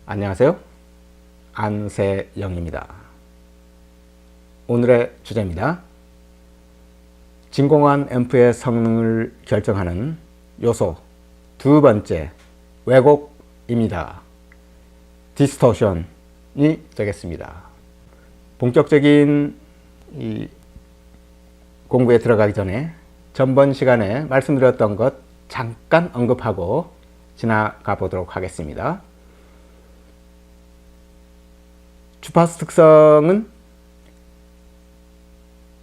안녕하세요. 안세영입니다. 오늘의 주제입니다. 진공관 앰프의 성능을 결정하는 요소 두 번째, 왜곡입니다. 디스토션이 되겠습니다. 본격적인 이 공부에 들어가기 전에 전번 시간에 말씀드렸던 것 잠깐 언급하고 지나가 보도록 하겠습니다. 주파수 특성은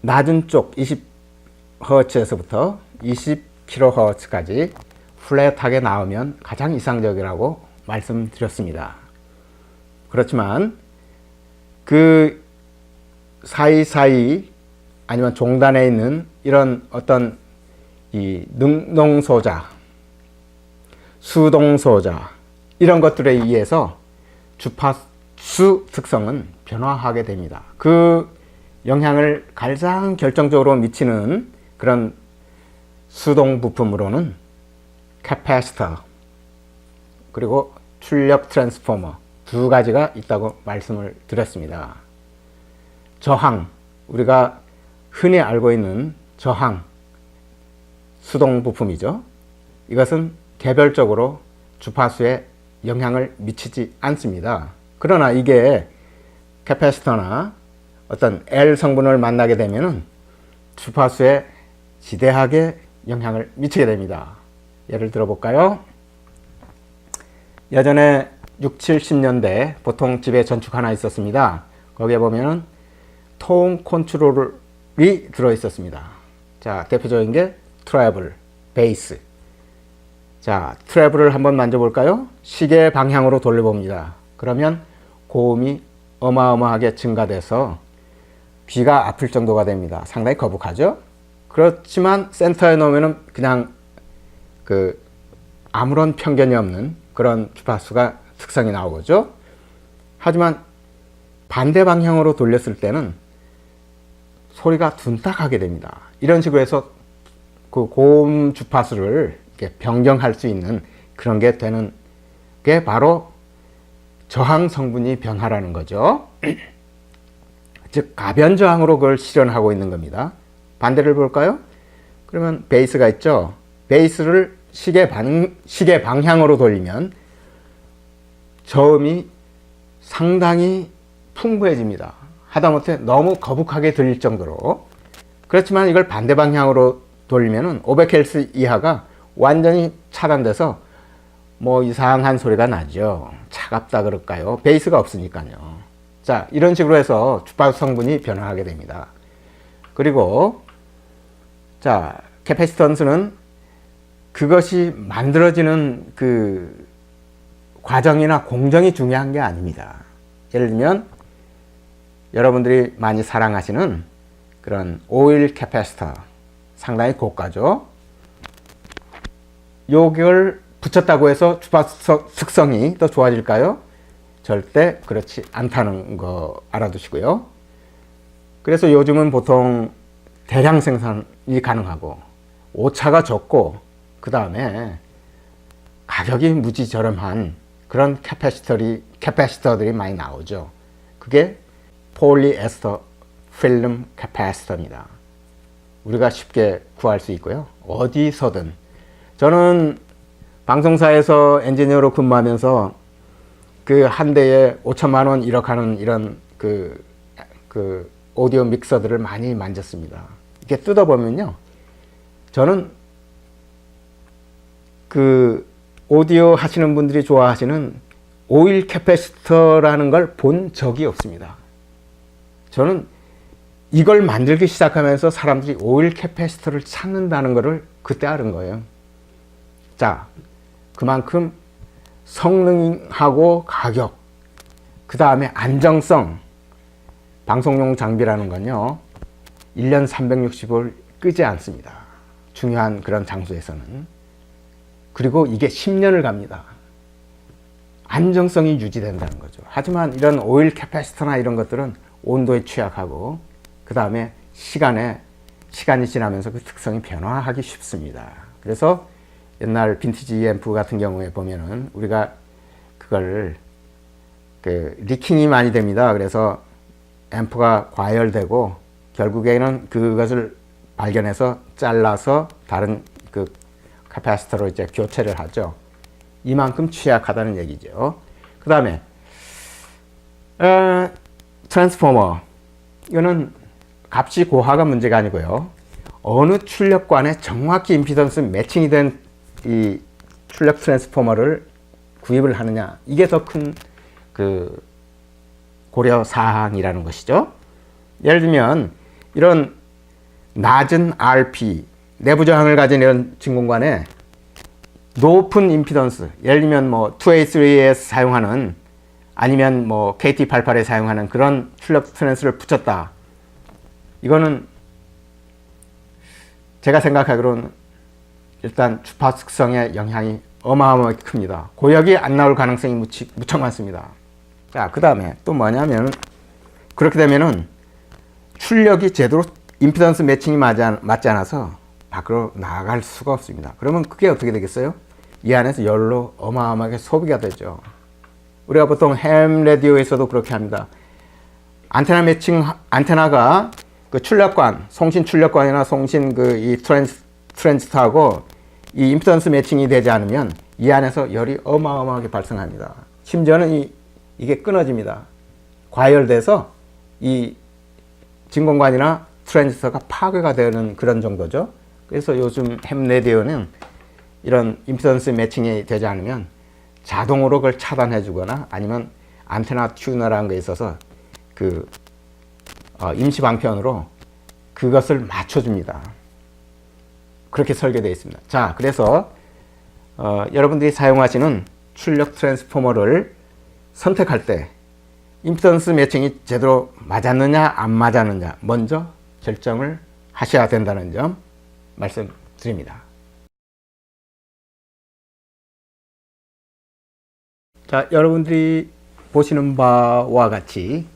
낮은 쪽 20Hz에서부터 20kHz까지 플랫하게 나오면 가장 이상적이라고 말씀드렸습니다. 그렇지만 그 사이사이 아니면 종단에 있는 이런 어떤 이 능동소자, 수동소자 이런 것들에 의해서 주파수 특성은 변화하게 됩니다. 그 영향을 가장 결정적으로 미치는 그런 수동 부품으로는 캐패시터 그리고 출력 트랜스포머 두 가지가 있다고 말씀을 드렸습니다. 저항, 우리가 흔히 알고 있는 저항 수동 부품이죠. 이것은 개별적으로 주파수에 영향을 미치지 않습니다. 그러나 이게 캐패시터나 어떤 L 성분을 만나게 되면 주파수에 지대하게 영향을 미치게 됩니다. 예를 들어 볼까요? 예전에 6, 70년대 보통 집에 전축 하나 있었습니다. 거기에 보면 톤 컨트롤이 들어 있었습니다. 자, 대표적인 게 트래블, 베이스. 자, 트래블을 한번 만져볼까요? 시계 방향으로 돌려봅니다. 그러면 고음이 어마어마하게 증가돼서 귀가 아플 정도가 됩니다. 상당히 거북하죠? 그렇지만 센터에 놓으면 그냥 아무런 편견이 없는 그런 주파수가 특성이 나오죠. 하지만 반대 방향으로 돌렸을 때는 소리가 둔탁하게 됩니다. 이런 식으로 해서 그 고음 주파수를 이렇게 변경할 수 있는 그런 게 되는 게 바로 저항 성분이 변화라는 거죠. 즉 가변 저항으로 그걸 실현하고 있는 겁니다. 반대를 볼까요? 그러면 베이스가 있죠. 베이스를 시계 방향으로 돌리면 저음이 상당히 풍부해집니다. 하다못해 너무 거북하게 들릴 정도로. 그렇지만 이걸 반대 방향으로 돌리면 500Hz 이하가 완전히 차단돼서 뭐 이상한 소리가 나죠. 차갑다 그럴까요? 베이스가 없으니까요. 자, 이런 식으로 해서 주파수 성분이 변화하게 됩니다. 그리고 자, 캐패시턴스는 그것이 만들어지는 그 과정이나 공정이 중요한 게 아닙니다. 예를 들면 여러분들이 많이 사랑하시는 그런 오일 캐패시터 상당히 고가죠. 요걸 붙였다고 해서 주파수 특성이 더 좋아질까요? 절대 그렇지 않다는 거 알아두시고요. 그래서 요즘은 보통 대량 생산이 가능하고 오차가 적고 그 다음에 가격이 무지 저렴한 그런 캐패시터들이 많이 나오죠. 그게 폴리에스터 필름 캐패시터입니다. 우리가 쉽게 구할 수 있고요. 어디서든. 저는 방송사에서 엔지니어로 근무하면서 그 한 대에 5천만 원 1억 하는 이런 그 오디오 믹서들을 많이 만졌습니다. 이렇게 뜯어보면요. 저는 그 오디오 하시는 분들이 좋아하시는 오일 캐패시터라는 걸 본 적이 없습니다. 저는 이걸 만들기 시작하면서 사람들이 오일 캐패시터를 찾는다는 것을 그때 알은 거예요. 자, 그만큼 성능하고 가격, 그 다음에 안정성, 방송용 장비라는 건요 1년 365일 끄지 않습니다. 중요한 그런 장소에서는. 그리고 이게 10년을 갑니다. 안정성이 유지된다는 거죠. 하지만 이런 오일 캐패시터나 이런 것들은 온도에 취약하고 그 다음에 시간이 지나면서 그 특성이 변화하기 쉽습니다. 그래서 옛날 빈티지 앰프 같은 경우에 보면은 우리가 그걸 그 리킹이 많이 됩니다. 그래서 앰프가 과열되고 결국에는 그것을 발견해서 잘라서 다른 그 카파시터로 이제 교체를 하죠. 이만큼 취약하다는 얘기죠. 그 다음에 트랜스포머, 이거는 값이 고하가 문제가 아니고요. 어느 출력관에 정확히 임피던스 매칭이 된 이 출력 트랜스포머를 구입을 하느냐, 이게 더 큰 그 고려 사항이라는 것이죠. 예를 들면 이런 낮은 RP, 내부 저항을 가진 이런 진공관에 높은 임피던스, 예를 들면 뭐 2A3에 사용하는, 아니면 뭐 KT88에 사용하는 그런 출력 트랜스를 붙였다. 이거는 제가 생각하기로는 일단 주파 특성의 영향이 어마어마하게 큽니다. 고역이 안 나올 가능성이 무척 많습니다. 자, 그 다음에 또 뭐냐면, 그렇게 되면은 출력이 제대로 임피던스 매칭이 맞지 않아서 밖으로 나갈 수가 없습니다. 그러면 그게 어떻게 되겠어요? 이 안에서 열로 어마어마하게 소비가 되죠. 우리가 보통 햄 라디오에서도 그렇게 합니다. 안테나 매칭, 안테나가 그 출력관, 송신 출력관이나 송신 그 이 트랜지스터하고 이 임피던스 매칭이 되지 않으면 이 안에서 열이 어마어마하게 발생합니다. 심지어는 이게 끊어집니다. 과열돼서 이 진공관이나 트랜지스터가 파괴가 되는 그런 정도죠. 그래서 요즘 햄 라디오는 이런 임피던스 매칭이 되지 않으면 자동으로 그걸 차단해 주거나, 아니면 안테나 튜너라는 게 있어서 그 임시 방편으로 그것을 맞춰줍니다. 그렇게 설계되어 있습니다. 자, 그래서 여러분들이 사용하시는 출력 트랜스포머를 선택할 때 임피던스 매칭이 제대로 맞았느냐 안 맞았느냐 먼저 결정을 하셔야 된다는 점 말씀드립니다. 자, 여러분들이 보시는 바와 같이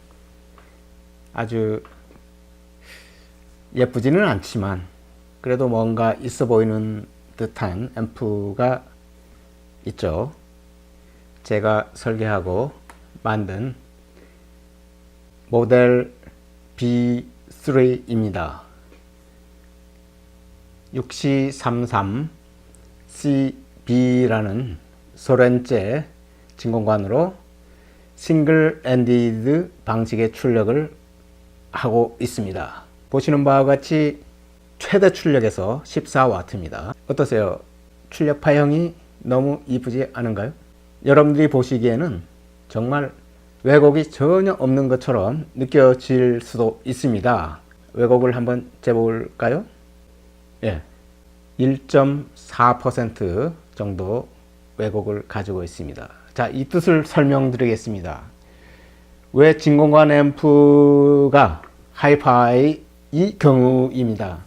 아주 예쁘지는 않지만 그래도 뭔가 있어 보이는 듯한 앰프가 있죠. 제가 설계하고 만든 모델 B3입니다. 6433CB라는 소련제 진공관으로 싱글 엔디드 방식의 출력을 하고 있습니다. 보시는 바와 같이 최대 출력에서 14W입니다. 어떠세요? 출력 파형이 너무 이쁘지 않은가요? 여러분들이 보시기에는 정말 왜곡이 전혀 없는 것처럼 느껴질 수도 있습니다. 왜곡을 한번 재볼까요? 예, 1.4% 정도 왜곡을 가지고 있습니다. 자, 이 뜻을 설명드리겠습니다. 왜 진공관 앰프가 하이파이 이 경우입니다.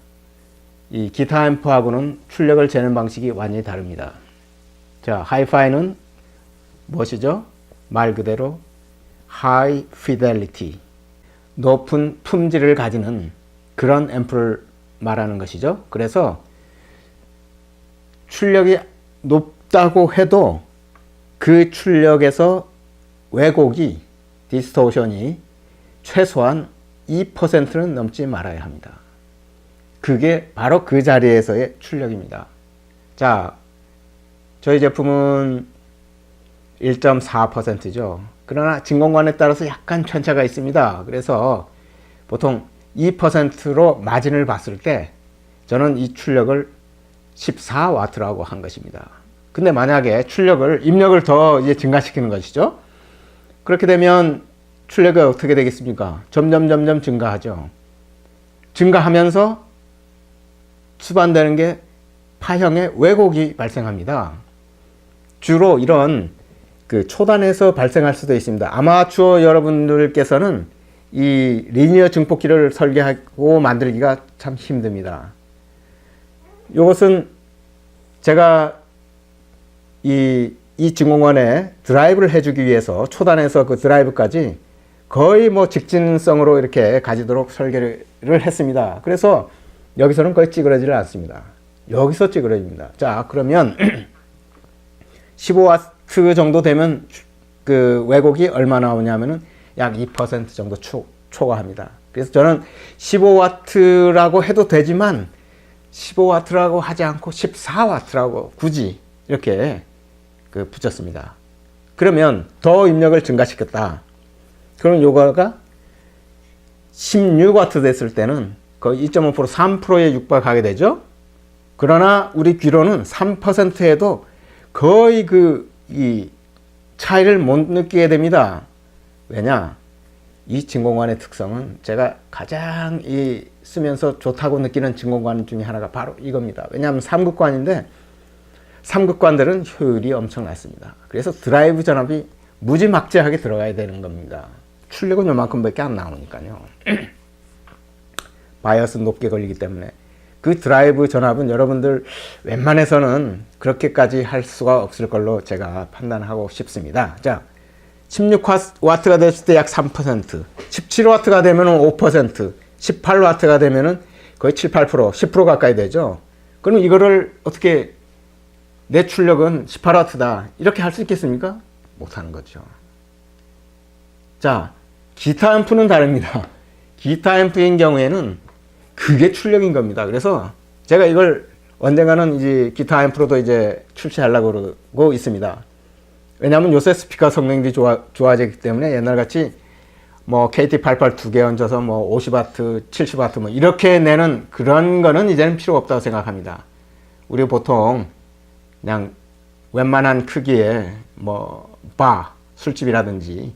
이 기타 앰프하고는 출력을 재는 방식이 완전히 다릅니다. 자, 하이파이는 무엇이죠? 말 그대로 하이 피델리티, 높은 품질을 가지는 그런 앰프를 말하는 것이죠. 그래서 출력이 높다고 해도 그 출력에서 왜곡이, 디스토션이 최소한 2%는 넘지 말아야 합니다. 그게 바로 그 자리에서의 출력입니다. 자, 저희 제품은 1.4%죠. 그러나 진공관에 따라서 약간 편차가 있습니다. 그래서 보통 2%로 마진을 봤을 때 저는 이 출력을 14W라고 한 것입니다. 근데 만약에 출력을, 입력을 더 이제 증가시키는 것이죠. 그렇게 되면 출력이 어떻게 되겠습니까? 점점 증가하죠. 증가하면서 수반되는 게 파형의 왜곡이 발생합니다. 주로 이런 그 초단에서 발생할 수도 있습니다. 아마추어 여러분들께서는 이 리니어 증폭기를 설계하고 만들기가 참 힘듭니다. 이것은 제가 이 진공관에 드라이브를 해주기 위해서 초단에서 그 드라이브까지 거의 뭐 직진성으로 이렇게 가지도록 설계를 했습니다. 그래서 여기서는 거의 찌그러지를 않습니다. 여기서 찌그러집니다. 자, 그러면 15W 정도 되면 그 왜곡이 얼마 나오냐면은 약 2% 정도 초과합니다. 그래서 저는 15W라고 해도 되지만 15W라고 하지 않고 14W라고 굳이 이렇게 그 붙였습니다. 그러면 더 입력을 증가시켰다. 그럼 요거가 16W 됐을 때는 거의 2.5% 3%에 육박하게 되죠. 그러나 우리 귀로는 3%에도 거의 이 차이를 못 느끼게 됩니다. 왜냐? 이 진공관의 특성은 제가 가장 쓰면서 좋다고 느끼는 진공관 중에 하나가 바로 이겁니다. 왜냐하면 3극관인데 3극관들은 효율이 엄청 낮습니다. 그래서 드라이브 전압이 무지막지하게 들어가야 되는 겁니다. 출력은 요만큼밖에 안 나오니까요. 바이어스 높게 걸리기 때문에 그 드라이브 전압은 여러분들 웬만해서는 그렇게까지 할 수가 없을 걸로 제가 판단하고 싶습니다. 자, 16W가 됐을 때 약 3%, 17W가 되면 5%, 18W가 되면 거의 7, 8%, 10% 가까이 되죠. 그럼 이거를 어떻게 내 출력은 18W다 이렇게 할 수 있겠습니까? 못하는 거죠. 자, 기타 앰프는 다릅니다. 기타 앰프인 경우에는 그게 출력인 겁니다. 그래서 제가 이걸 언젠가는 이제 기타 앰프로도 이제 출시하려고 그러고 있습니다. 왜냐하면 요새 스피커 성능이 좋아지기 때문에 옛날같이 뭐 KT88 두 개 얹어서 뭐 50W, 70W 뭐 이렇게 내는 그런 거는 이제는 필요 없다고 생각합니다. 우리 보통 그냥 웬만한 크기의 뭐 바, 술집이라든지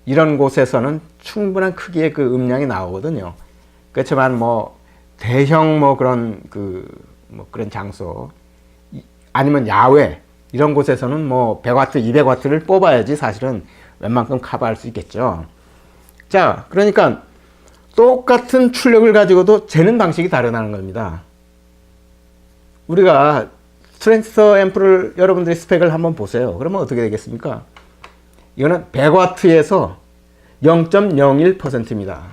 이런 곳에서는 충분한 크기의 그 음량이 나오거든요. 그렇지만 뭐 대형 뭐 그런 그런 장소 아니면 야외 이런 곳에서는 뭐 100W, 200W를 뽑아야지 사실은 웬만큼 커버할 수 있겠죠. 자, 그러니까 똑같은 출력을 가지고도 재는 방식이 다르다는 겁니다. 우리가 트랜지스터 앰프를 여러분들이 스펙을 한번 보세요. 그러면 어떻게 되겠습니까? 이거는 100W에서 0.01%입니다.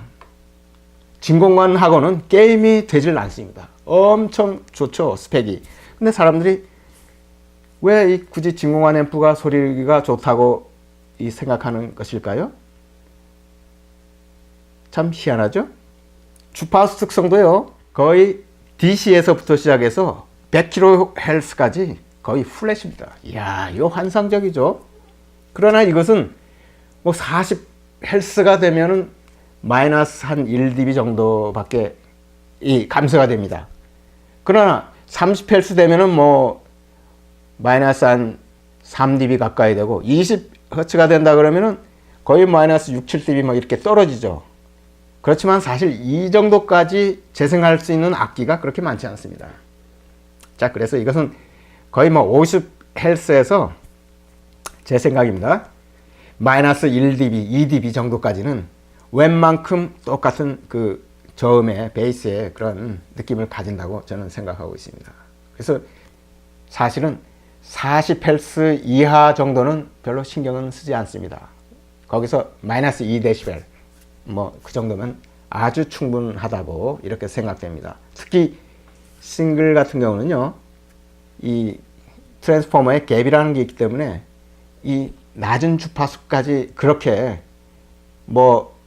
진공관하고는 게임이 되질 않습니다. 엄청 좋죠, 스펙이. 근데 사람들이 왜 굳이 진공관 앰프가 소리가 좋다고 생각하는 것일까요? 참 희한하죠? 주파수 특성도요, 거의 DC에서부터 시작해서 100kHz까지 거의 플랫입니다. 이야, 이거 환상적이죠? 그러나 이것은 뭐 40Hz가 되면은 마이너스 한 1dB 정도밖에 감소가 됩니다. 그러나 30Hz 되면은 뭐 마이너스 한 3dB 가까이 되고 20Hz가 된다 그러면은 거의 마이너스 6, 7dB 막 이렇게 떨어지죠. 그렇지만 사실 이 정도까지 재생할 수 있는 악기가 그렇게 많지 않습니다. 자, 그래서 이것은 거의 뭐 50Hz에서 제 생각입니다. 마이너스 1dB, 2dB 정도까지는 웬만큼 똑같은 그 저음의 베이스의 그런 느낌을 가진다고 저는 생각하고 있습니다. 그래서 사실은 40Hz 이하 정도는 별로 신경은 쓰지 않습니다. 거기서 마이너스 2dB 뭐 그 정도면 아주 충분하다고 이렇게 생각됩니다. 특히 싱글 같은 경우는요, 이 트랜스포머에 갭이라는 게 있기 때문에 이 낮은 주파수까지 그렇게 뭐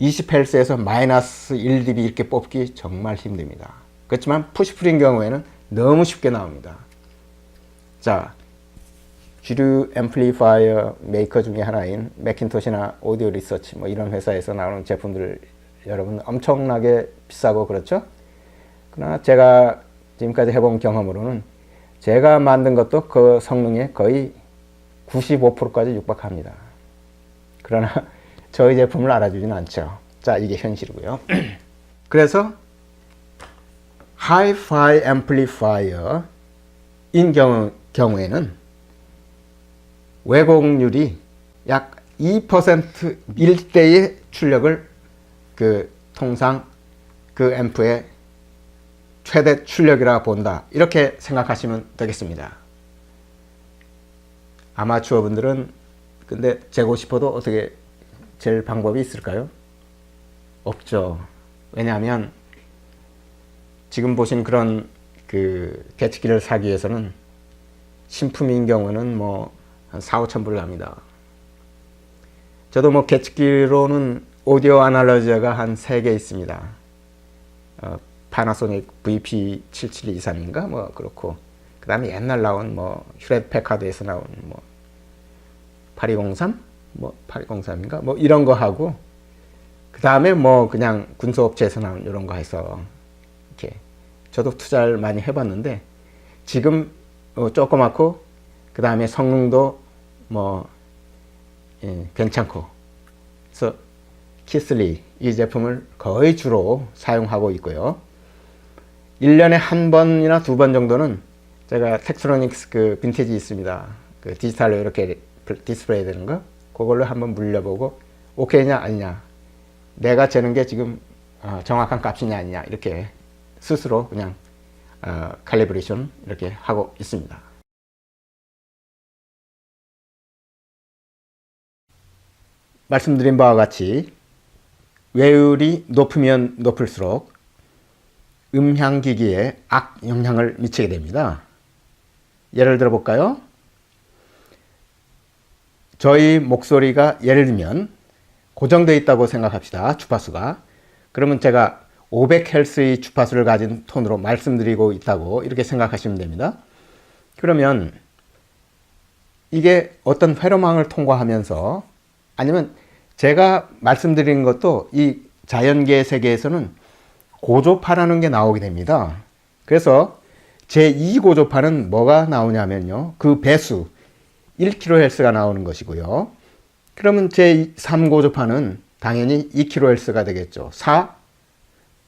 20Hz에서 마이너스 1dB 이렇게 뽑기 정말 힘듭니다. 그렇지만 푸시풀인 경우에는 너무 쉽게 나옵니다. 자, 주류 앰플리파이어 메이커 중에 하나인 매킨토시나 오디오 리서치 뭐 이런 회사에서 나오는 제품들 여러분 엄청나게 비싸고 그렇죠? 그러나 제가 지금까지 해본 경험으로는 제가 만든 것도 그 성능에 거의 95%까지 육박합니다. 그러나 저희 제품을 알아주진 않죠. 자, 이게 현실이고요. 그래서 하이파이 앰플리파이어인 경우에는 왜곡률이 약 2%일 때의 출력을 통상 그 앰프의 최대 출력이라 본다. 이렇게 생각하시면 되겠습니다. 아마추어 분들은 근데 재고 싶어도 어떻게 잴 방법이 있을까요? 없죠. 왜냐하면 지금 보신 그런 계측기를 사기 위해서는 신품인 경우는 뭐 한 4, 5천 불 납니다. 저도 뭐 계측기로는 오디오 아날라이저가 한 3개 있습니다. 파나소닉 VP7723인가 뭐 그렇고, 그 다음에 옛날 나온 뭐 휴렛 패카드에서 나온 뭐 8203 뭐 8203인가 뭐 이런 거 하고, 그 다음에 뭐 그냥 군소업체에서 나온 이런 거 해서 이렇게 저도 투자를 많이 해봤는데, 지금 조그맣고 그 다음에 성능도 뭐 괜찮고, 그래서 키슬리 이 제품을 거의 주로 사용하고 있고요. 1년에 한 번이나 2번 정도는 제가 텍스트로닉스 그 빈티지 있습니다. 그 디지털로 이렇게 디스플레이 되는 거, 그걸로 한번 물려보고 오케이냐 아니냐, 내가 재는 게 지금 정확한 값이냐 아니냐, 이렇게 스스로 그냥 칼리브레이션 이렇게 하고 있습니다. 말씀드린 바와 같이 외율이 높으면 높을수록 음향기기에 악영향을 미치게 됩니다. 예를 들어 볼까요? 저희 목소리가 예를 들면 고정되어 있다고 생각합시다. 주파수가. 그러면 제가 500Hz의 주파수를 가진 톤으로 말씀드리고 있다고 이렇게 생각하시면 됩니다. 그러면 이게 어떤 회로망을 통과하면서, 아니면 제가 말씀드리는 것도 이 자연계의 세계에서는 고조파라는 게 나오게 됩니다. 그래서 제2고조파는 뭐가 나오냐면요, 그 배수 1kHz가 나오는 것이고요. 그러면 제3고조파는 당연히 2kHz가 되겠죠. 4?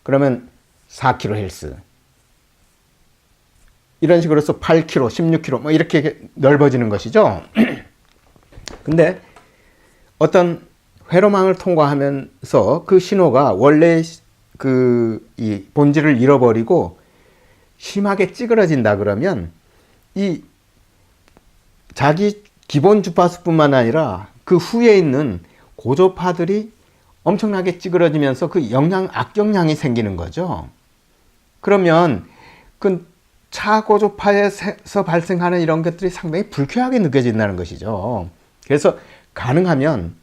그러면 4kHz. 이런 식으로 해서 8kHz, 16kHz 뭐 이렇게 넓어지는 것이죠. 근데 어떤 회로망을 통과하면서 그 신호가 원래 이 본질을 잃어버리고 심하게 찌그러진다 그러면 이 자기 기본 주파수뿐만 아니라 그 후에 있는 고조파들이 엄청나게 찌그러지면서 그 악영향이 생기는 거죠. 그러면 그 차고조파에서 발생하는 이런 것들이 상당히 불쾌하게 느껴진다는 것이죠. 그래서 가능하면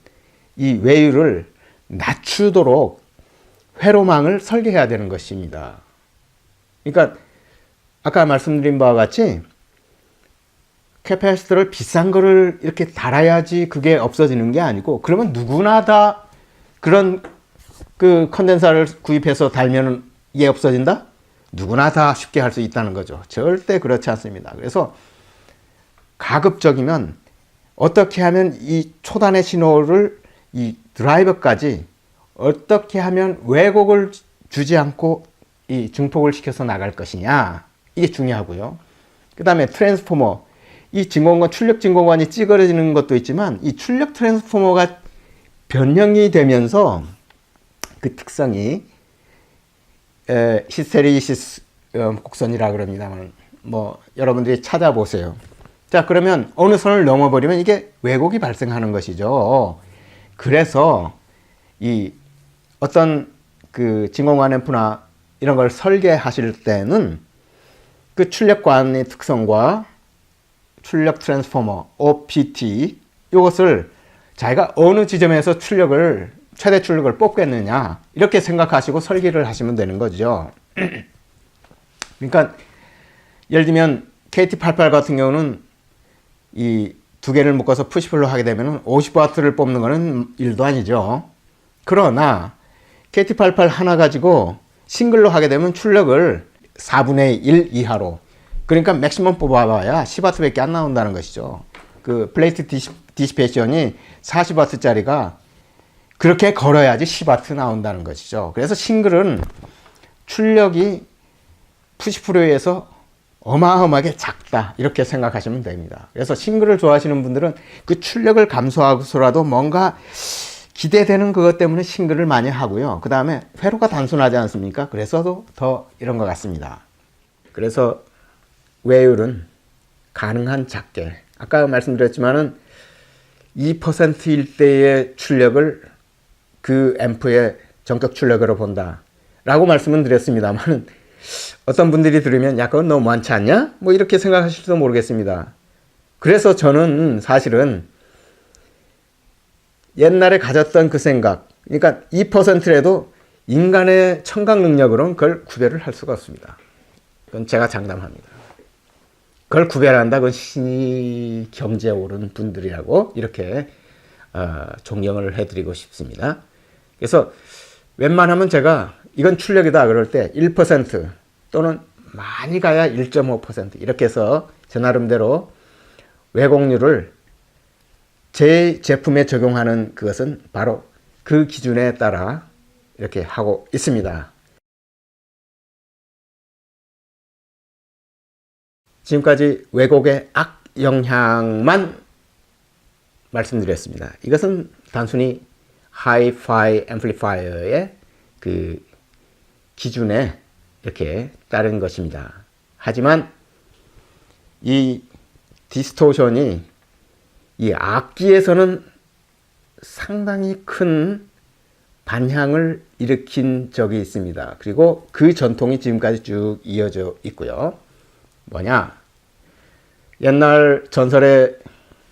이 외율을 낮추도록 회로망을 설계해야 되는 것입니다. 그러니까 아까 말씀드린 바와 같이 캐패시터를 비싼 거를 이렇게 달아야지 그게 없어지는 게 아니고, 그러면 누구나 다 그런 그 컨덴서를 구입해서 달면 이게 없어진다? 누구나 다 쉽게 할 수 있다는 거죠. 절대 그렇지 않습니다. 그래서 가급적이면 어떻게 하면 이 초단의 신호를 이 드라이버까지 어떻게 하면 왜곡을 주지 않고 이 증폭을 시켜서 나갈 것이냐, 이게 중요하고요. 그 다음에 트랜스포머, 이 진공관, 출력 진공관이 찌그러지는 것도 있지만 이 출력 트랜스포머가 변형이 되면서 그 특성이 히스테리시스 곡선이라 그럽니다만, 뭐 여러분들이 찾아보세요. 자, 그러면 어느 선을 넘어버리면 이게 왜곡이 발생하는 것이죠. 그래서 이 어떤 그 진공관 앰프나 이런 걸 설계하실 때는 그 출력관의 특성과 출력 트랜스포머 OPT, 이것을 자기가 어느 지점에서 최대 출력을 뽑겠느냐, 이렇게 생각하시고 설계를 하시면 되는 거죠. 그러니까 예를 들면 KT88 같은 경우는 이 두 개를 묶어서 푸시풀로 하게 되면 50W를 뽑는 거는 일도 아니죠. 그러나 KT88 하나 가지고 싱글로 하게 되면 출력을 4분의 1 이하로, 그러니까 맥시멈 뽑아봐야 10W밖에 안 나온다는 것이죠. 그 플레이트 디시페이션이 40W짜리가 그렇게 걸어야지 10W 나온다는 것이죠. 그래서 싱글은 출력이 푸시풀에 의해서 어마어마하게 작다, 이렇게 생각하시면 됩니다. 그래서 싱글을 좋아하시는 분들은 그 출력을 감소하고서라도 뭔가 기대되는 그것 때문에 싱글을 많이 하고요. 그 다음에 회로가 단순하지 않습니까? 그래서도 더 이런 것 같습니다. 그래서 외율은 가능한 작게, 아까 말씀드렸지만은 2%일 때의 출력을 그 앰프의 전격 출력으로 본다 라고 말씀은 드렸습니다만, 어떤 분들이 들으면 야, 그건 너무 많지 않냐? 뭐 이렇게 생각하실지도 모르겠습니다. 그래서 저는 사실은 옛날에 가졌던 그 생각, 그러니까 2%라도 인간의 청각 능력으로는 그걸 구별을 할 수가 없습니다. 그건 제가 장담합니다. 그걸 구별한다, 그건 신이 경지에 오른 분들이라고 이렇게 존경을 해드리고 싶습니다. 그래서 웬만하면 제가 이건 출력이다 그럴 때 1% 또는 많이 가야 1.5% 이렇게 해서 제 나름대로 왜곡률을 제 제품에 적용하는 그것은 바로 그 기준에 따라 이렇게 하고 있습니다. 지금까지 왜곡의 악영향만 말씀드렸습니다. 이것은 단순히 하이파이 앰플리파이어의 그 기준에 이렇게 따른 것입니다. 하지만 이 디스토션이 이 악기에서는 상당히 큰 반향을 일으킨 적이 있습니다. 그리고 그 전통이 지금까지 쭉 이어져 있고요. 뭐냐? 옛날 전설의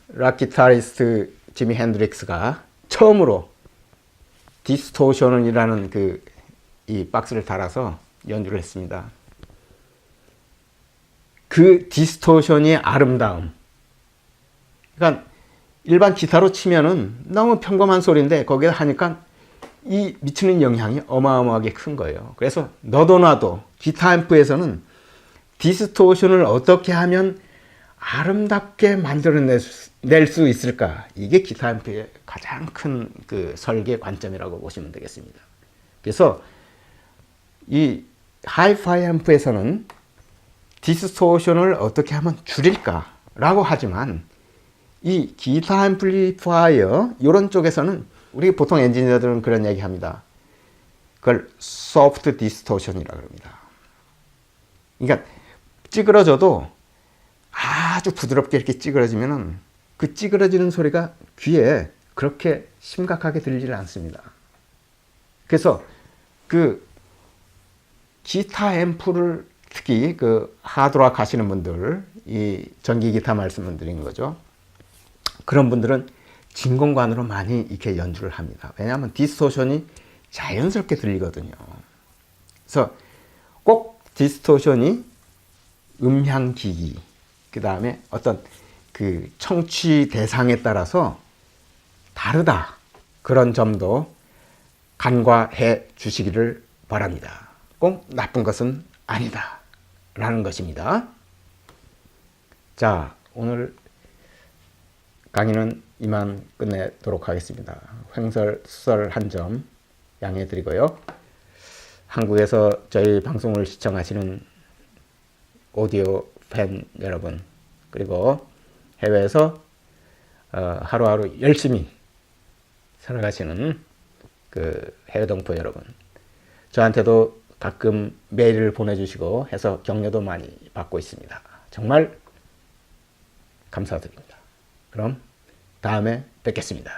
락 기타리스트 지미 핸드릭스가 처음으로 디스토션이라는 이 박스를 달아서 연주를 했습니다. 그 디스토션의 아름다움. 그러니까 일반 기타로 치면은 너무 평범한 소리인데 거기에 하니까 이 미치는 영향이 어마어마하게 큰 거예요. 그래서 너도 나도 기타 앰프에서는 디스토션을 어떻게 하면 아름답게 만들어낼 수 있을까? 이게 기타 앰프의 가장 큰 그 설계 관점이라고 보시면 되겠습니다. 그래서 이 하이파이 앰프에서는 디스토션을 어떻게 하면 줄일까라고 하지만 이 기타 앰플리파이어 이런 쪽에서는 우리 보통 엔지니어들은 그런 얘기 합니다. 그걸 소프트 디스토션이라고 합니다. 그러니까 찌그러져도 아주 부드럽게 이렇게 찌그러지면은 그 찌그러지는 소리가 귀에 그렇게 심각하게 들리질 않습니다. 그래서 그 기타 앰프를 특히 그 하드락 하시는 분들, 이 전기 기타 말씀을 드린 거죠. 그런 분들은 진공관으로 많이 이렇게 연주를 합니다. 왜냐하면 디스토션이 자연스럽게 들리거든요. 그래서 꼭 디스토션이 음향기기, 그 다음에 어떤 그 청취 대상에 따라서 다르다. 그런 점도 간과해 주시기를 바랍니다. 꼭 나쁜 것은 아니다. 라는 것입니다. 자, 오늘 강의는 이만 끝내도록 하겠습니다. 횡설수설 한 점 양해해 드리고요. 한국에서 저희 방송을 시청하시는 오디오 팬 여러분, 그리고 해외에서 하루하루 열심히 살아가시는 그 해외 동포 여러분, 저한테도 가끔 메일을 보내주시고 해서 격려도 많이 받고 있습니다. 정말 감사드립니다. 그럼 다음에 뵙겠습니다.